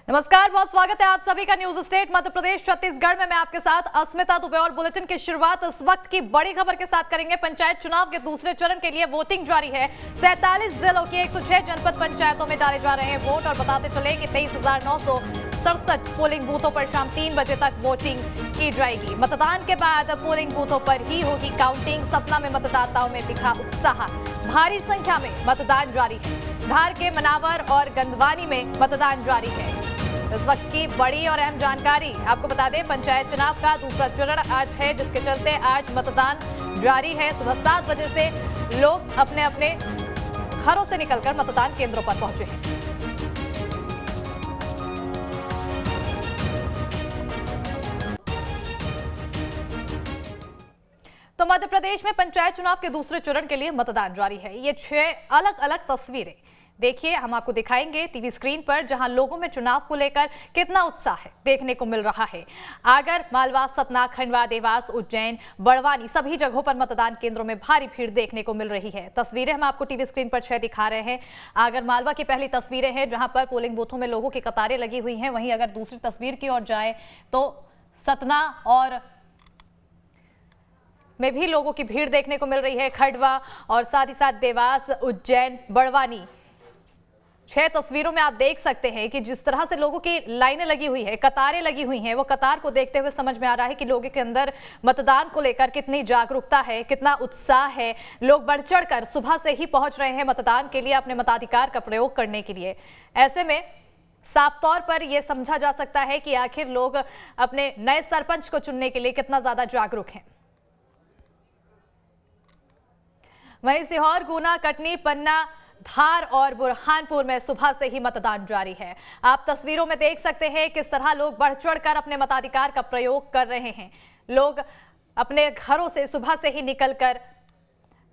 नमस्कार, बहुत स्वागत है आप सभी का न्यूज स्टेट मध्य प्रदेश छत्तीसगढ़ में। मैं आपके साथ अस्मिता दुबे और बुलेटिन की शुरुआत इस वक्त की बड़ी खबर के साथ करेंगे। पंचायत चुनाव के दूसरे चरण के लिए वोटिंग जारी है। 47 जिलों की 106 जनपद पंचायतों में डाले जा रहे हैं वोट और बताते चले कि 23,967 पोलिंग बूथों पर शाम 3 बजे तक वोटिंग की जाएगी। मतदान के बाद पोलिंग बूथों पर ही होगी काउंटिंग। सतना में मतदाताओं में दिखा उत्साह, भारी संख्या में मतदान जारी है। धार के मनावर और गंधवानी में मतदान जारी है। इस वक्त की बड़ी और अहम जानकारी आपको बता दें, पंचायत चुनाव का दूसरा चरण आज है, जिसके चलते आज मतदान जारी है। सुबह 7 बजे से लोग अपने अपने घरों से निकलकर मतदान केंद्रों पर पहुंचे हैं। तो मध्य प्रदेश में पंचायत चुनाव के दूसरे चरण के लिए मतदान जारी है। ये 6 अलग अलग तस्वीरें देखिए हम आपको दिखाएंगे टीवी स्क्रीन पर, जहां लोगों में चुनाव को लेकर कितना उत्साह है देखने को मिल रहा है। आगर, मालवा, सतना, खंडवा, देवास, उज्जैन, बड़वानी सभी जगहों पर मतदान केंद्रों में भारी भीड़ देखने को मिल रही है। तस्वीरें हम आपको टीवी स्क्रीन पर 6 दिखा रहे हैं। आगर मालवा की पहली तस्वीरें हैं, जहां पर पोलिंग बूथों में लोगों की कतारें लगी हुई हैं। वहीं अगर दूसरी तस्वीर की ओर जाए तो सतना और में भी लोगों की भीड़ देखने को मिल रही है। खंडवा और साथ ही साथ देवास, उज्जैन, बड़वानी 6 तस्वीरों में आप देख सकते हैं कि जिस तरह से लोगों की लाइनें लगी हुई है, कतारें लगी हुई हैं, वो कतार को देखते हुए समझ में आ रहा है कि लोगों के अंदर मतदान को लेकर कितनी जागरूकता है, कितना उत्साह है। लोग बढ़ चढ़कर सुबह से ही पहुंच रहे हैं मतदान के लिए, अपने मताधिकार का प्रयोग करने के लिए। ऐसे में साफ तौर पर यह समझा जा सकता है कि आखिर लोग अपने नए सरपंच को चुनने के लिए कितना ज्यादा जागरूक हैं। वहीं सीहोर, गुना, कटनी, पन्ना, धार और बुरहानपुर में सुबह से ही मतदान जारी है। आप तस्वीरों में देख सकते हैं किस तरह लोग बढ़ चढ़कर अपने मताधिकार का प्रयोग कर रहे हैं। लोग अपने घरों से सुबह से ही निकलकर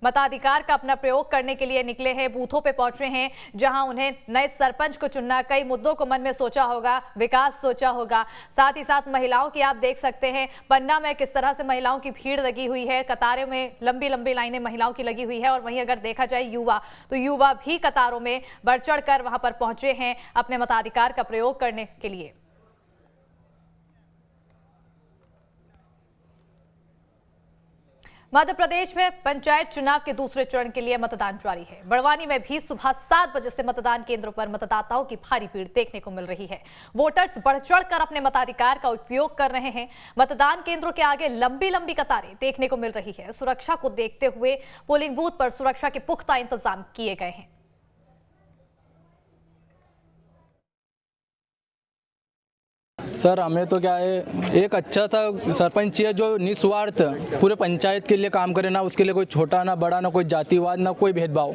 मताधिकार का अपना प्रयोग करने के लिए निकले हैं, बूथों पे पहुंचे हैं, जहां उन्हें नए सरपंच को चुनना, कई मुद्दों को मन में सोचा होगा, विकास सोचा होगा। साथ ही साथ महिलाओं की आप देख सकते हैं पन्ना में किस तरह से महिलाओं की भीड़ लगी हुई है, कतारें में लंबी लंबी लाइनें महिलाओं की लगी हुई है। और वहीं अगर देखा जाए युवा, तो युवा भी कतारों में बढ़ चढ़ कर वहां पर पहुंचे हैं अपने मताधिकार का प्रयोग करने के लिए। मध्य प्रदेश में पंचायत चुनाव के दूसरे चरण के लिए मतदान जारी है। बड़वानी में भी सुबह 7 बजे से मतदान केंद्रों पर मतदाताओं की भारी भीड़ देखने को मिल रही है। वोटर्स बढ़ चढ़कर अपने मताधिकार का उपयोग कर रहे हैं। मतदान केंद्रों के आगे लंबी लंबी कतारें देखने को मिल रही है। सुरक्षा को देखते हुए पोलिंग बूथ पर सुरक्षा के पुख्ता इंतजाम किए गए हैं। सर, हमें तो क्या है, एक अच्छा था सरपंच चाहिए जो निस्वार्थ पूरे पंचायत के लिए काम करे, ना उसके लिए कोई छोटा ना बड़ा, ना कोई जातिवाद, ना कोई भेदभाव।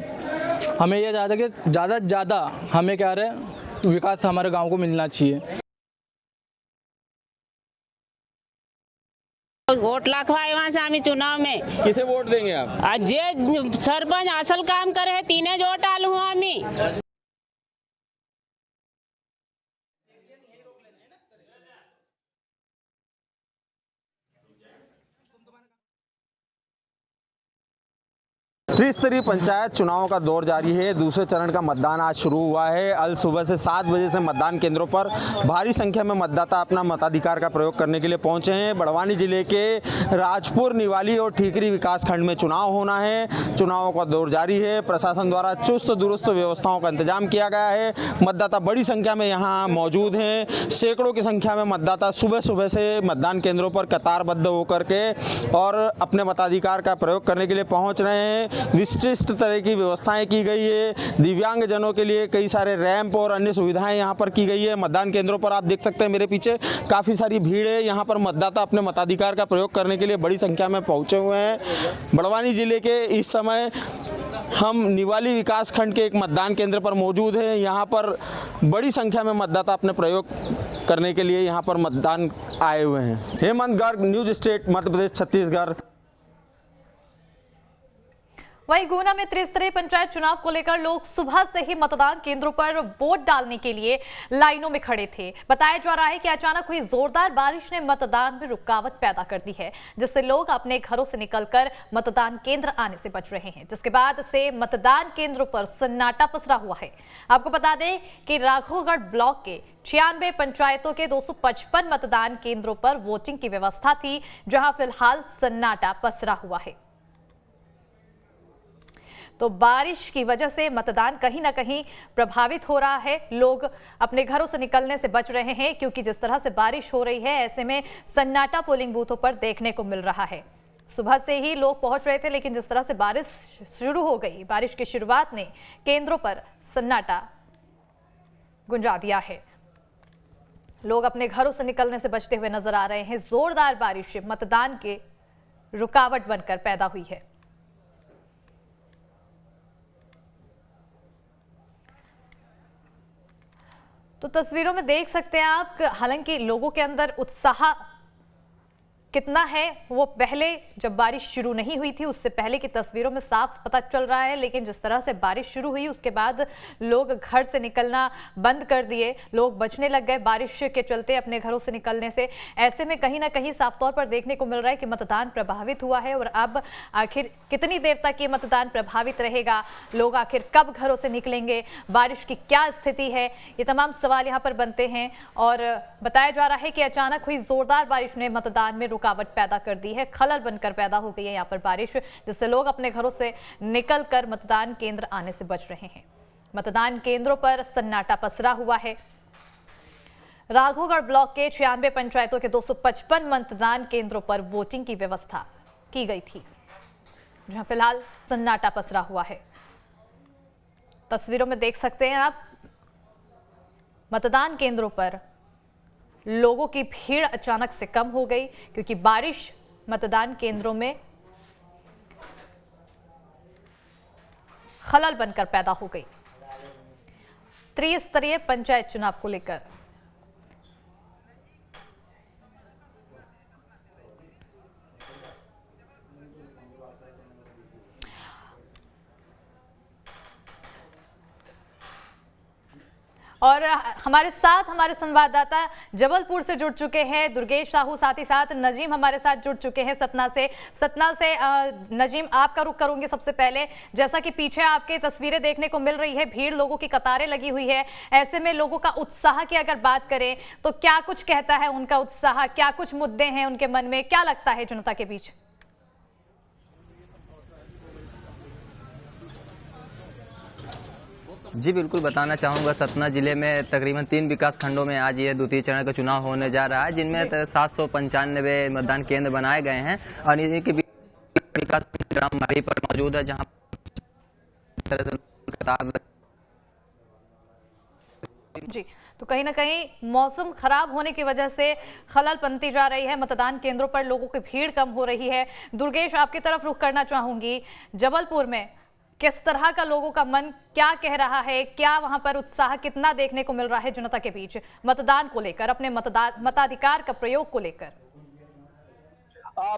हमें ये ज़्यादा कि ज़्यादा से ज़्यादा हमें क्या रहे विकास हमारे गांव को मिलना चाहिए। वोट लाखवाए वहाँ से आम्ही चुनाव में किसे वोट देंगे आप? आज जे सरपंच असल काम करे है तीने जो वोट आलू हूँ आम्ही। त्रिस्तरीय पंचायत चुनावों का दौर जारी है। दूसरे चरण का मतदान आज शुरू हुआ है। अल सुबह से 7 बजे से मतदान केंद्रों पर भारी संख्या में मतदाता अपना मताधिकार का प्रयोग करने के लिए पहुंचे हैं। बड़वानी जिले के राजपुर, निवाली और ठीकरी विकास खंड में चुनाव होना है। चुनावों का दौर जारी है। प्रशासन द्वारा चुस्त दुरुस्त व्यवस्थाओं का इंतजाम किया गया है। मतदाता बड़ी संख्या में यहाँ मौजूद हैं। सैकड़ों की संख्या में मतदाता सुबह सुबह से मतदान केंद्रों पर कतारबद्ध होकर के और अपने मताधिकार का प्रयोग करने के लिए पहुँच रहे हैं। विशिष्ट तरह की व्यवस्थाएं की गई है। दिव्यांग जनों के लिए कई सारे रैंप और अन्य सुविधाएं यहां पर की गई है। मतदान केंद्रों पर आप देख सकते हैं मेरे पीछे काफ़ी सारी भीड़ है। यहां पर मतदाता अपने मताधिकार का प्रयोग करने के लिए बड़ी संख्या में पहुंचे हुए हैं। बड़वानी जिले के इस समय हम निवाली विकास खंड के एक मतदान केंद्र पर मौजूद हैं। यहाँ पर बड़ी संख्या में मतदाता अपने प्रयोग करने के लिए यहाँ पर मतदान आए हुए हैं। Hemant Garg, news state, Madhya Pradesh, Chhattisgarh. वहीं गुना में त्रिस्तरीय पंचायत चुनाव को लेकर लोग सुबह से ही मतदान केंद्रों पर वोट डालने के लिए लाइनों में खड़े थे। बताया जा रहा है कि अचानक हुई जोरदार बारिश ने मतदान में रुकावट पैदा कर दी है, जिससे लोग अपने घरों से निकलकर मतदान केंद्र आने से बच रहे हैं, जिसके बाद से मतदान केंद्रों पर सन्नाटा पसरा हुआ है। आपको बता दें कि राघोगढ़ ब्लॉक के 96 पंचायतों के 255 मतदान केंद्रों पर वोटिंग की व्यवस्था थी, जहां फिलहाल सन्नाटा पसरा हुआ है। तो बारिश की वजह से मतदान कहीं ना कहीं प्रभावित हो रहा है। लोग अपने घरों से निकलने से बच रहे हैं, क्योंकि जिस तरह से बारिश हो रही है, ऐसे में सन्नाटा पोलिंग बूथों पर देखने को मिल रहा है। सुबह से ही लोग पहुंच रहे थे, लेकिन जिस तरह से बारिश शुरू हो गई, बारिश की शुरुआत ने केंद्रों पर सन्नाटा गुंजा दिया है। लोग अपने घरों से निकलने से बचते हुए नजर आ रहे हैं। जोरदार बारिश मतदान के रुकावट बनकर पैदा हुई है। तो तस्वीरों में देख सकते हैं आप, हालांकि लोगों के अंदर उत्साह कितना है वो पहले जब बारिश शुरू नहीं हुई थी उससे पहले की तस्वीरों में साफ पता चल रहा है, लेकिन जिस तरह से बारिश शुरू हुई उसके बाद लोग घर से निकलना बंद कर दिए। लोग बचने लग गए बारिश के चलते अपने घरों से निकलने से। ऐसे में कहीं ना कहीं साफ तौर पर देखने को मिल रहा है कि मतदान प्रभावित हुआ है। और अब आखिर कितनी देर तक ये मतदान प्रभावित रहेगा, लोग आखिर कब घरों से निकलेंगे, बारिश की क्या स्थिति है, ये तमाम सवाल यहाँ पर बनते हैं। और बताया जा रहा है कि अचानक हुई जोरदार बारिश ने मतदान में रुकावट पैदा कर दी है। खलल बनकर पैदा हो गई है यहाँ पर बारिश, जिससे लोग अपने घरों से निकलकर मतदान केंद्र आने से बच रहे हैं। मतदान केंद्रों पर सन्नाटा पसरा हुआ है। राघोगढ़ ब्लॉक के 96 पंचायतों के 255 मतदान केंद्रों पर वोटिंग की व्यवस्था की गई थी, जहां फिलहाल सन्नाटा पसरा हुआ है। तस्वीरों में देख सकते हैं आप, मतदान केंद्रों पर लोगों की भीड़ अचानक से कम हो गई, क्योंकि बारिश मतदान केंद्रों में खलल बनकर पैदा हो गई। त्रिस्तरीय पंचायत चुनाव को लेकर और हमारे साथ हमारे संवाददाता जबलपुर से जुड़ चुके हैं दुर्गेश साहू, साथ ही साथ नजीम हमारे साथ जुड़ चुके हैं सतना से। नजीम, आपका रुख करूंगी सबसे पहले। जैसा कि पीछे आपके तस्वीरें देखने को मिल रही है, भीड़, लोगों की कतारें लगी हुई है। ऐसे में लोगों का उत्साह की अगर बात करें तो क्या कुछ कहता है उनका उत्साह, क्या कुछ मुद्दे हैं उनके मन में, क्या लगता है जनता के बीच? जी बिल्कुल, बताना चाहूँगा सतना जिले में तकरीबन 3 विकास खंडों में आज ये द्वितीय चरण का चुनाव होने जा रहा है, जिनमें 795 मतदान केंद्र बनाए गए हैं। और इनके विकास ग्राम मारी पर मौजूद है, जहाँ जी, तो कहीं ना कहीं मौसम खराब होने की वजह से खलल बनती जा रही है। मतदान केंद्रों पर लोगों की भीड़ कम हो रही है। दुर्गेश, आपकी तरफ रुख करना चाहूंगी। जबलपुर में किस तरह का लोगों का मन क्या कह रहा है, क्या वहां पर उत्साह कितना देखने को मिल रहा है जनता के बीच मतदान को लेकर, अपने मताधिकार का प्रयोग को लेकर?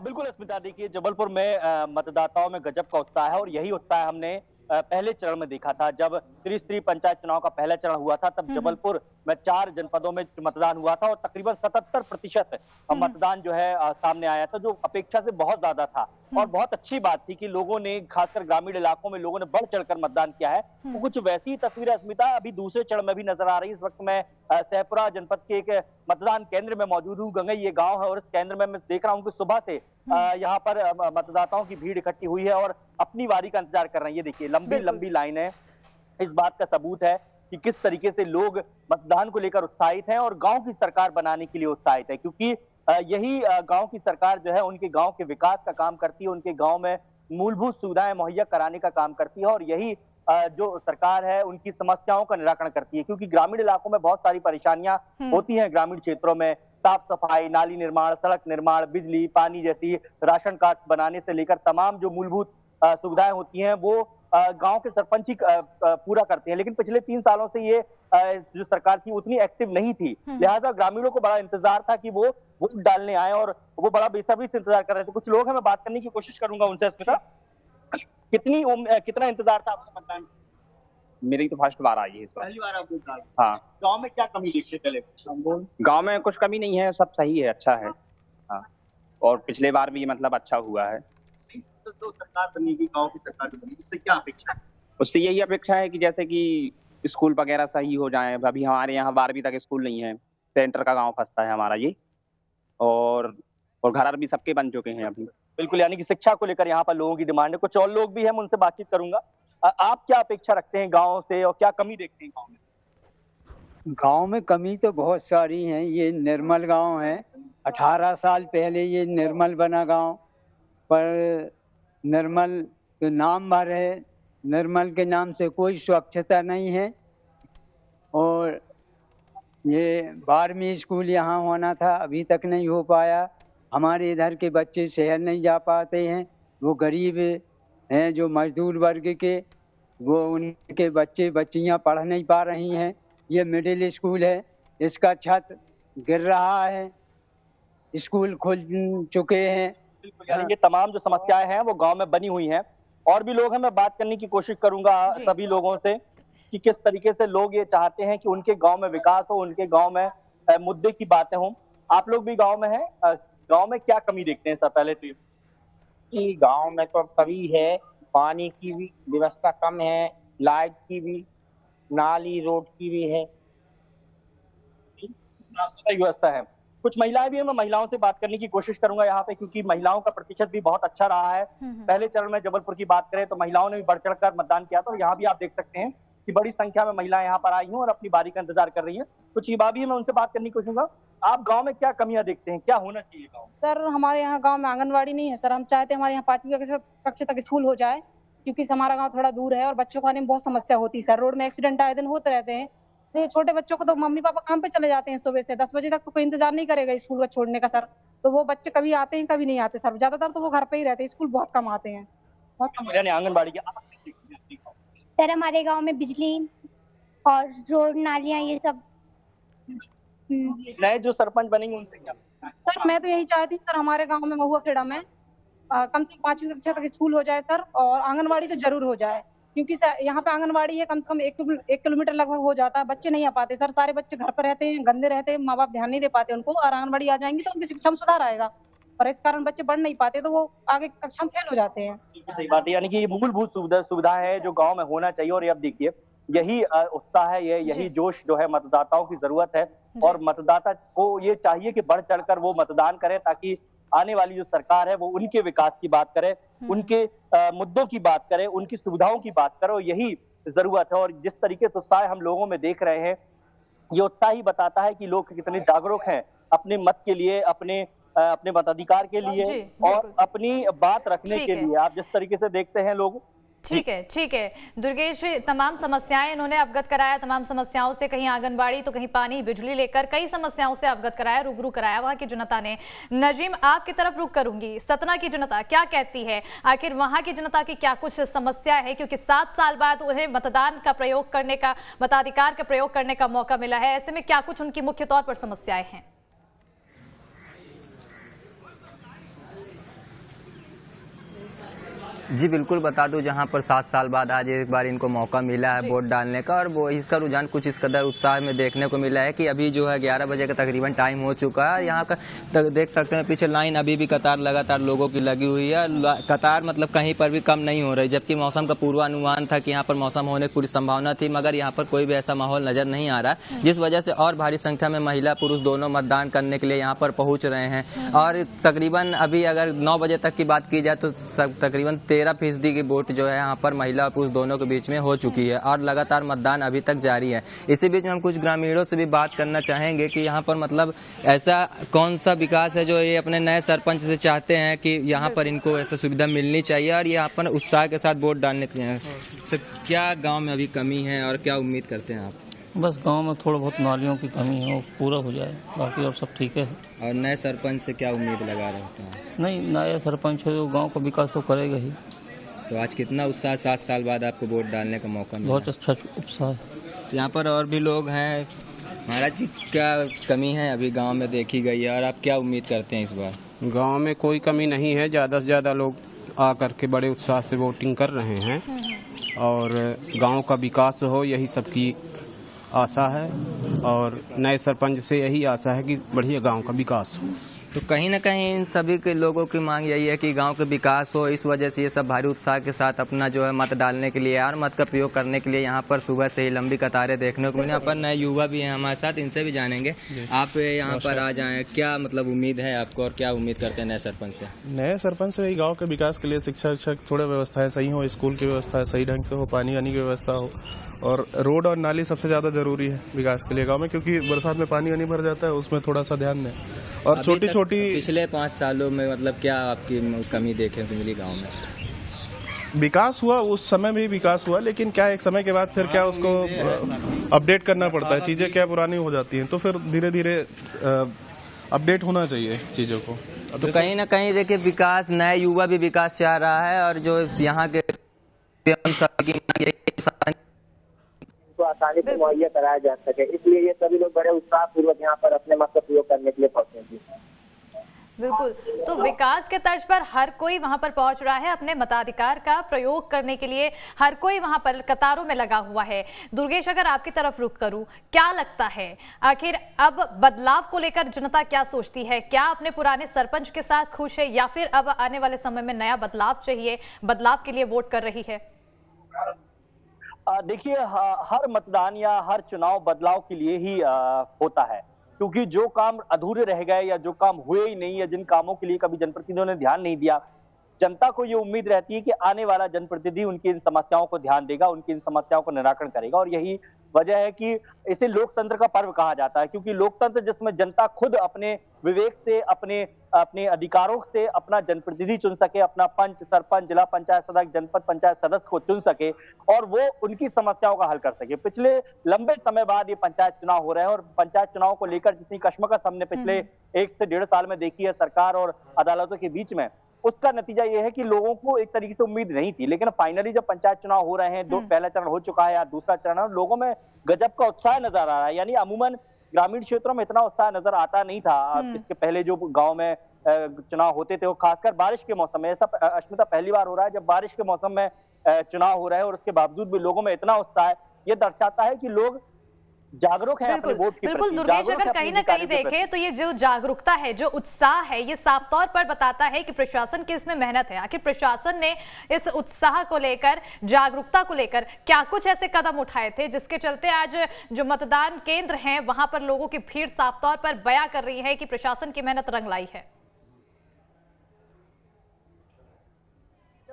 बिल्कुल अस्मिता, देखिए जबलपुर में मतदाताओं में गजब का उत्साह है। और यही उत्साह हमने पहले चरण में देखा था, जब त्रिस्तरीय पंचायत चुनाव का पहला चरण हुआ था, तब जबलपुर में 4 जनपदों में मतदान हुआ था और तकरीबन 77% मतदान जो है सामने आया था, जो अपेक्षा से बहुत ज्यादा था। और बहुत अच्छी बात थी कि लोगों ने, खासकर ग्रामीण इलाकों में लोगों ने बढ़ चढ़कर मतदान किया है। तो कुछ वैसी तस्वीरें अस्मिता अभी दूसरे चरण में भी नजर आ रही है। इस वक्त मैं सहपुरा जनपद के एक मतदान केंद्र में मौजूद हूँ। गंगई ये गांव है और इस केंद्र में मैं देख रहा हूँ कि सुबह से यहाँ पर मतदाताओं की भीड़ इकट्ठी हुई है और अपनी बारी का इंतजार कर रहे हैं। ये देखिए लंबी लंबी लाइन है। इस बात का सबूत है कि किस तरीके से लोग मतदान को लेकर उत्साहित हैं और गांव की सरकार बनाने के लिए उत्साहित है, क्योंकि यही गांव की सरकार जो है उनके गांव के विकास का काम करती है, उनके गांव में मूलभूत सुविधाएं मुहैया कराने का काम करती है। और यही जो सरकार है उनकी समस्याओं का निराकरण करती है, क्योंकि ग्रामीण इलाकों में बहुत सारी परेशानियां होती हैं। ग्रामीण क्षेत्रों में साफ सफाई, नाली निर्माण, सड़क निर्माण, बिजली, पानी जैसी, राशन कार्ड बनाने से लेकर तमाम जो मूलभूत सुविधाएं होती हैं वो गांव के सरपंच ही पूरा करते हैं। लेकिन पिछले 3 सालों से ये जो सरकार थी उतनी एक्टिव नहीं थी, लिहाजा ग्रामीणों को बड़ा इंतजार था कि वो वोट डालने आए और वो बड़ा बेसब्री से इंतजार कर रहे थे। कुछ लोग हैं, मैं बात करने की कोशिश करूंगा उनसे। अस्मिता, कितना इंतजार था आपको मतदान? मेरी तो फर्स्ट बार आई है इस बार। पहली बार आपको मतदान? हाँ। गांव में क्या कमी देखते चले? गांव में कुछ कमी नहीं है, सब सही है, अच्छा है। हाँ, और पिछले बार भी मतलब अच्छा हुआ है। तो सरकार बनेगी, गांव की सरकार बनेगी, उससे क्या अपेक्षा है? उससे यही अपेक्षा है कि जैसे कि स्कूल वगैरह सही हो जाए। अभी हमारे यहाँ 12वीं तक स्कूल नहीं है, सेंटर का गांव फंसता है हमारा ये, और घर भी सबके बन चुके हैं अभी। बिल्कुल, यानी कि शिक्षा को लेकर यहाँ पर लोगों की डिमांड है। कुछ और लोग भी हैं, मैं उनसे बातचीत करूंगा। आप क्या अपेक्षा रखते हैं गांव से और क्या कमी देखते हैं गांव में? गांव में कमी तो बहुत सारी है। ये निर्मल गांव है, 18 साल पहले ये निर्मल बना गांव, पर निर्मल तो नाम भर है, निर्मल के नाम से कोई स्वच्छता नहीं है। और ये 12वीं स्कूल यहाँ होना था, अभी तक नहीं हो पाया। हमारे इधर के बच्चे शहर नहीं जा पाते हैं, वो गरीब हैं जो मजदूर वर्ग के, वो उनके बच्चे बच्चियाँ पढ़ नहीं पा रही हैं। ये मिडिल स्कूल है, इसका छत गिर रहा है, स्कूल खुल चुके हैं। यानी ये तमाम जो समस्याएं हैं वो गांव में बनी हुई हैं। और भी लोग हैं, मैं बात करने की कोशिश करूंगा सभी लोगों से कि किस तरीके से लोग ये चाहते हैं कि उनके गांव में विकास हो, उनके गांव में मुद्दे की बातें हों। आप लोग भी गांव में हैं, गांव में क्या कमी देखते हैं? सर पहले तो कि गांव में तो कभी है, पानी की भी व्यवस्था कम है, लाइट की भी, नाली रोड की भी है, साफ सफाई व्यवस्था है। कुछ महिलाएं भी हैं, मैं महिलाओं से बात करने की कोशिश करूंगा यहाँ पे, क्योंकि महिलाओं का प्रतिशत भी बहुत अच्छा रहा है। पहले चरण में जबलपुर की बात करें तो महिलाओं ने भी बढ़ चढ़कर मतदान किया, तो यहाँ भी आप देख सकते हैं कि बड़ी संख्या में महिलाएं यहाँ पर आई हैं और अपनी बारी का इंतजार कर रही है। कुछ युवा भी है, मैं उनसे बात करने की कोशिश करूंगा। आप गांव में क्या कमियां देखते हैं, क्या होना चाहिए गांव? सर हमारे यहाँ गांव में आंगनवाड़ी नहीं है सर। हम चाहते हैं हमारे यहाँ 5वीं कक्षा तक स्कूल हो जाए, क्योंकि हमारा गांव थोड़ा दूर है और बच्चों को आने में बहुत समस्या होती है सर। रोड में एक्सीडेंट आए दिन होते रहते हैं, तो छोटे बच्चों को तो मम्मी पापा काम पे चले जाते हैं सुबह से, 10 बजे तक तो कोई इंतजार नहीं करेगा स्कूल का छोड़ने का सर। तो वो बच्चे कभी आते हैं कभी नहीं आते सर, ज्यादातर तो वो घर पे ही रहते हैं, स्कूल बहुत कम आते हैं। आंगनबाड़ी की सर हमारे गांव में बिजली और रोड नालियां ये सब। नए जो सरपंच बनेंगे उनसे क्या? सर मैं तो यही चाहती हूँ सर, हमारे गांव में महुआ खेड़ा में कम से कम 5वीं कक्षा तक स्कूल हो जाए सर, और आंगनबाड़ी तो जरूर हो जाए, क्योंकि यहाँ पे आंगनबाड़ी है कम से कम 1 किलोमीटर लगभग हो जाता है। बच्चे नहीं आ पाते सर, सारे बच्चे घर पर रहते हैं, गंदे रहते हैं, माँ बाप ध्यान नहीं दे पाते उनको। और आंगनबाड़ी आ जाएंगी तो उनकी शिक्षा में सुधार आएगा, और इस कारण बच्चे बढ़ नहीं पाते तो वो आगे कक्षा में फेल हो जाते हैं। सही बात है, यानी कि ये मूलभूत सुविधा है जो गांव में होना चाहिए। और अब देखिए यही उत्साह है, यही जोश जो है मतदाताओं की जरूरत है, और मतदाता को ये चाहिए कि बढ़ चढ़कर वो मतदान करे, ताकि आने वाली जो सरकार है वो उनके विकास की बात करे, उनके मुद्दों की बात करे, उनकी सुविधाओं की बात करे। और यही जरूरत है। और जिस तरीके से उत्साह हम लोगों में देख रहे हैं, ये उत्साह ही बताता है कि लोग कितने जागरूक हैं अपने मत के लिए, अपने मताधिकार के लिए और अपनी बात रखने के लिए। आप जिस तरीके से देखते हैं लोग। ठीक है दुर्गेश जी, तमाम समस्याएं इन्होंने अवगत कराया, तमाम समस्याओं से, कहीं आंगनबाड़ी तो कहीं पानी बिजली लेकर कई समस्याओं से अवगत कराया, रूबरू कराया वहां की जनता ने। नजीम, आपकी तरफ रुख करूंगी, सतना की जनता क्या कहती है? आखिर वहां की जनता की क्या कुछ समस्या है? क्योंकि 7 साल बाद उन्हें मतदान का प्रयोग करने का, मताधिकार का प्रयोग करने का मौका मिला है, ऐसे में क्या कुछ उनकी मुख्य तौर पर समस्याएं हैं? जी बिल्कुल, बता दूं, जहां पर 7 साल बाद आज एक बार इनको मौका मिला है वोट डालने का, और वो इसका रुझान कुछ इस कदर उत्साह में देखने को मिला है कि अभी जो है 11 बजे का तकरीबन टाइम हो चुका है। यहाँ का देख सकते हैं पीछे लाइन अभी भी कतार लगातार लोगों की लगी हुई है। कतार मतलब कहीं पर भी कम नहीं हो रही, जबकि मौसम का पूर्वानुमान था कि यहाँ पर मौसम होने की पूरी संभावना थी, मगर यहाँ पर कोई भी ऐसा माहौल नजर नहीं आ रहा, जिस वजह से और भारी संख्या में महिला पुरुष दोनों मतदान करने के लिए यहाँ पर पहुंच रहे हैं। और तकरीबन अभी अगर 9 बजे तक की बात की जाए तो तकरीबन 13% की वोट जो है यहाँ पर महिला और पुरुष दोनों के बीच में हो चुकी है, और लगातार मतदान अभी तक जारी है। इसी बीच में हम कुछ ग्रामीणों से भी बात करना चाहेंगे कि यहाँ पर मतलब ऐसा कौन सा विकास है जो ये अपने नए सरपंच से चाहते हैं कि यहाँ पर इनको ऐसा सुविधा मिलनी चाहिए, और यहाँ पर उत्साह के साथ वोट डालने के लिए। क्या गाँव में अभी कमी है और क्या उम्मीद करते हैं आप? बस गांव में थोड़ा बहुत नालियों की कमी है, वो पूरा हो जाए, बाकी और सब ठीक है। और नए सरपंच से क्या उम्मीद लगा रहे हैं? नहीं, नया सरपंच है जो गांव का विकास तो करेगा ही। तो आज कितना उत्साह 7 साल बाद आपको वोट डालने का मौका मिला? बहुत अच्छा उत्साह है। यहाँ पर और भी लोग हैं। महाराज जी, क्या कमी है अभी गांव में देखी गई है और आप क्या उम्मीद करते हैं इस बार? गांव में कोई कमी नहीं है, ज़्यादा से ज़्यादा लोग आकर के बड़े उत्साह से वोटिंग कर रहे हैं और गांव का विकास हो, यही सबकी आशा है और नए सरपंच से यही आशा है कि बढ़िया गांव का विकास हो। तो कहीं ना कहीं इन सभी के लोगों की मांग यही है कि गांव के विकास हो, इस वजह से ये सब भारी उत्साह के साथ अपना जो है मत डालने के लिए और मत का प्रयोग करने के लिए यहाँ पर सुबह से ही लंबी कतारें देखने को मिली। यहाँ पर नए युवा भी हैं हमारे साथ, इनसे भी जानेंगे। आप यहाँ पर आ जाएं, क्या मतलब उम्मीद है आपको और क्या उम्मीद करते हैं नए सरपंच से? नए सरपंच से गाँव के विकास के लिए शिक्षा थोड़े व्यवस्थाएं सही हो, स्कूल की व्यवस्था सही ढंग से हो, पानी वानी की व्यवस्था हो और रोड और नाली सबसे ज़्यादा जरूरी है विकास के लिए गाँव में, क्योंकि बरसात में पानी वानी भर जाता है, उसमें थोड़ा सा ध्यान दें। और छोटी छोटी पिछले 5 सालों में मतलब क्या आपकी कमी देखने को मिली गांव में? विकास हुआ, उस समय भी विकास हुआ, लेकिन क्या एक समय के बाद फिर क्या उसको अपडेट करना पड़ता है, चीजें क्या पुरानी हो जाती हैं, तो फिर धीरे धीरे अपडेट होना चाहिए चीजों को। तो कहीं ना कहीं देखिए विकास, नए युवा भी विकास चाह रहा है और जो यहाँ के तो आसानी से मुहैया कराया जा सके, इसलिए ये सभी लोग बड़े उत्साह पूर्वक यहाँ पर अपने मत का प्रयोग करने के लिए पहुंचे हैं। बिल्कुल, तो विकास के तर्ज पर हर कोई वहां पर पहुंच रहा है अपने मताधिकार का प्रयोग करने के लिए, हर कोई वहां पर कतारों में लगा हुआ है। दुर्गेश, अगर आपकी तरफ रुख करूं, क्या लगता है आखिर अब बदलाव को लेकर जनता क्या सोचती है? क्या अपने पुराने सरपंच के साथ खुश है या फिर अब आने वाले समय में नया बदलाव चाहिए, बदलाव के लिए वोट कर रही है? देखिए, हर मतदान या हर चुनाव बदलाव के लिए ही होता है, क्योंकि जो काम अधूरे रह गए या जो काम हुए ही नहीं या जिन कामों के लिए कभी जनप्रतिनिधियों ने ध्यान नहीं दिया, जनता को ये उम्मीद रहती है कि आने वाला जनप्रतिनिधि उनकी इन समस्याओं को ध्यान देगा, उनकी इन समस्याओं को निराकरण करेगा। और यही वजह है कि इसे लोकतंत्र का पर्व कहा जाता है, क्योंकि लोकतंत्र जिसमें जनता खुद अपने विवेक से, अपने अधिकारों से अपना जनप्रतिनिधि चुन सके, अपना पंच, सरपंच, जिला पंचायत सदस्य, जनपद पंचायत सदस्य को चुन सके और वो उनकी समस्याओं का हल कर सके। पिछले लंबे समय बाद ये पंचायत चुनाव हो रहे हैं और पंचायत चुनाव को लेकर जितनी कश्मकश हमने पिछले 1 से 1.5 साल में देखी है सरकार और अदालतों के बीच में, उसका नतीजा ये है कि लोगों को एक तरीके से उम्मीद नहीं थी, लेकिन फाइनली जब पंचायत चुनाव हो रहे हैं, पहला चरण हो चुका है या दूसरा चरण है, लोगों में गजब का उत्साह नजर आ रहा है। यानी अमूमन ग्रामीण क्षेत्रों में इतना उत्साह नजर आता नहीं था इसके पहले जो गांव में चुनाव होते थे, वो खासकर बारिश के मौसम में। ऐसा अश्मिता पहली बार हो रहा है जब बारिश के मौसम में चुनाव हो रहा है और उसके बावजूद भी लोगों में इतना उत्साह है। ये दर्शाता है कि लोग जागरूक है अपने वोट के प्रति। बिल्कुल दुर्गेश, अगर कहीं ना कहीं देखें तो ये जो जागरूकता है, जो उत्साह है, ये साफ तौर पर बताता है कि प्रशासन की इसमें मेहनत है। आखिर प्रशासन ने इस उत्साह को लेकर, जागरूकता को लेकर क्या कुछ ऐसे कदम उठाए थे जिसके चलते आज जो मतदान केंद्र हैं वहां पर लोगों की भीड़ साफ तौर पर बयां कर रही है कि प्रशासन की मेहनत रंग लाई है?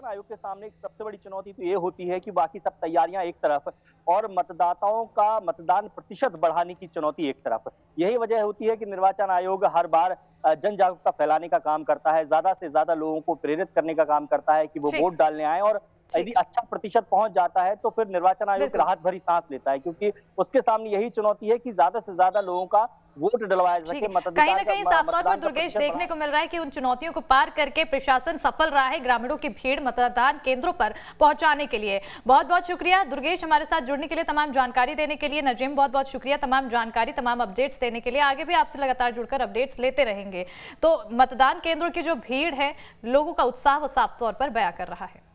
आयोग के सामने एक सबसे बड़ी चुनौती तो ये होती है कि बाकी सब तैयारियां एक तरफ और मतदाताओं का मतदान प्रतिशत बढ़ाने की चुनौती एक तरफ। यही वजह होती है कि निर्वाचन आयोग हर बार जन जागरूकता फैलाने का काम करता है, ज्यादा से ज्यादा लोगों को प्रेरित करने का काम करता है कि वो वोट डालने आए, और यदि अच्छा प्रतिशत पहुंच जाता है तो फिर निर्वाचन आयोग राहत भरी सांस लेता है, क्योंकि उसके सामने यही चुनौती है कि ज्यादा से ज्यादा लोगों का वोट डलवाया सके। कहीं ना कहीं साफ तौर पर दुर्गेश देखने को मिल रहा है कि उन चुनौतियों को पार करके प्रशासन सफल रहा है ग्रामीणों की भीड़ मतदान केंद्रों पर पहुंचाने के लिए। बहुत बहुत शुक्रिया दुर्गेश हमारे साथ जुड़ने के लिए, तमाम जानकारी देने के लिए। नजीम बहुत बहुत शुक्रिया तमाम जानकारी, तमाम अपडेट्स देने के लिए। आगे भी आपसे लगातार जुड़कर अपडेट्स लेते रहेंगे। तो मतदान केंद्रों की जो भीड़ है, लोगों का उत्साह वो साफ तौर पर बयां कर रहा है।